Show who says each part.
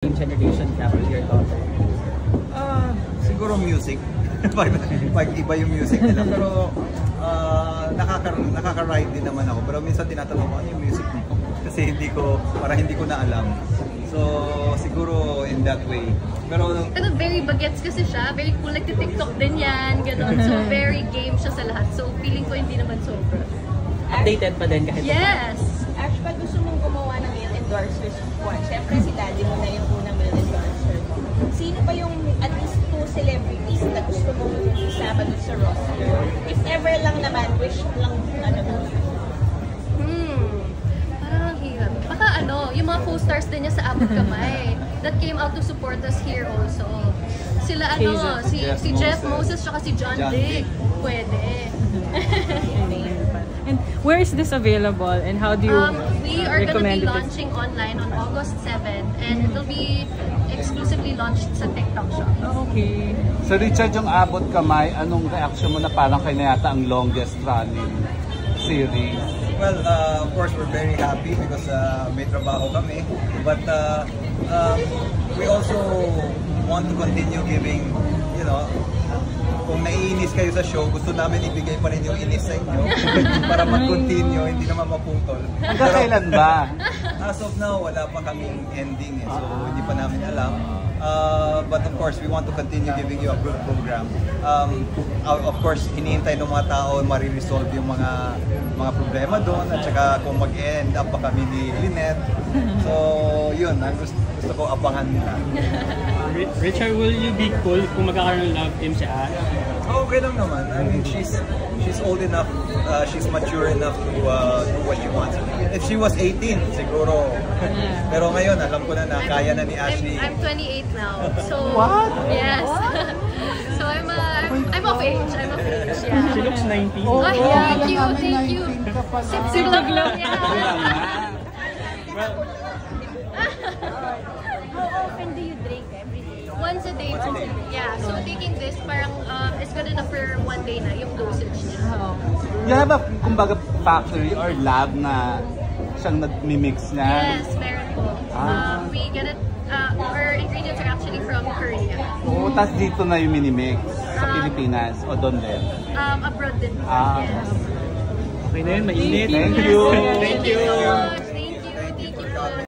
Speaker 1: generation gap with your daughter?
Speaker 2: Siguro music. pag iba yung music nila. Pero nakaka-ride din naman ako. Pero minsan tinatanong ko, ano yung music mo? Kasi hindi ko na alam. So siguro in that way. Pero
Speaker 3: very bagets kasi siya. Very cool. Nagti-TikTok din yan. Ganon. So very game siya sa lahat. So feeling ko hindi naman sobra.
Speaker 1: Updated pa din kahit
Speaker 3: yes!
Speaker 4: Ash, pag gusto mong gumawa ng male endorsers one, syempre si Daddy mo na yung unang male endorser mo. Sino pa yung at least 2 celebrities na gusto mong isama dun sa roster? If ever lang naman, wish lang ano mo.
Speaker 3: Parang hirap. Baka yung mga co-stars din niya sa Abot Kamay that came out to support us here also. Sila si Jeff Moses tsaka si John Dick. Pwede.
Speaker 5: And where is this available and how do you
Speaker 3: we are going to be
Speaker 5: recommend it?
Speaker 3: launching online on August 7th and it will be exclusively launched sa TikTok shop.
Speaker 5: Okay.
Speaker 6: So Richard, yung Abot Kamay, anong reaction mo na parang kayo na yata ang longest running series?
Speaker 2: well, of course we're very happy because may trabaho kami. But we also want to continue giving, you know, kung naiinis kayo sa show, gusto namin ibigay pa rin yung inis sa inyo para mag-continue, hindi naman maputol.
Speaker 6: Hanggang kailan ba?
Speaker 2: As of now, wala pa kaming ending so hindi pa namin alam. But of course, we want to continue giving you a good program. Of course, hinihintay ng mga tao mariresolve yung mga problema doon at saka kung mag-end up pa kami ni Lynette. So, yun, gusto ko abangan nila.
Speaker 7: Richard, will you be cool kung magkakaroon ng love team si Ash?
Speaker 2: Okay lang naman. I mean, she's old enough, she's mature enough to do what she wants. If she was 18, siguro. Pero ngayon, alam ko na kaya na ni Ashley.
Speaker 3: I'm 28 now. So,
Speaker 6: What?
Speaker 3: Yes. So I'm of age. I'm of age. Yeah.
Speaker 7: She looks 19.
Speaker 3: Oh, thank you. Sip lang.
Speaker 7: Well,
Speaker 4: How often do you drink every day?
Speaker 3: Once a day. Yeah. So taking this, parang it's good enough for one day na yung dosage niya.
Speaker 6: You have a, kumbaga, factory or lab na siyang nag-mix niya?
Speaker 3: Yes, meron po. We get it. Our ingredients are actually from Korea.
Speaker 6: Oo, tas dito na yung minimix sa Pilipinas o doon din?
Speaker 3: Abroad din. Yes.
Speaker 7: okay na yun, mainit.
Speaker 6: Thank you.
Speaker 7: Thank you.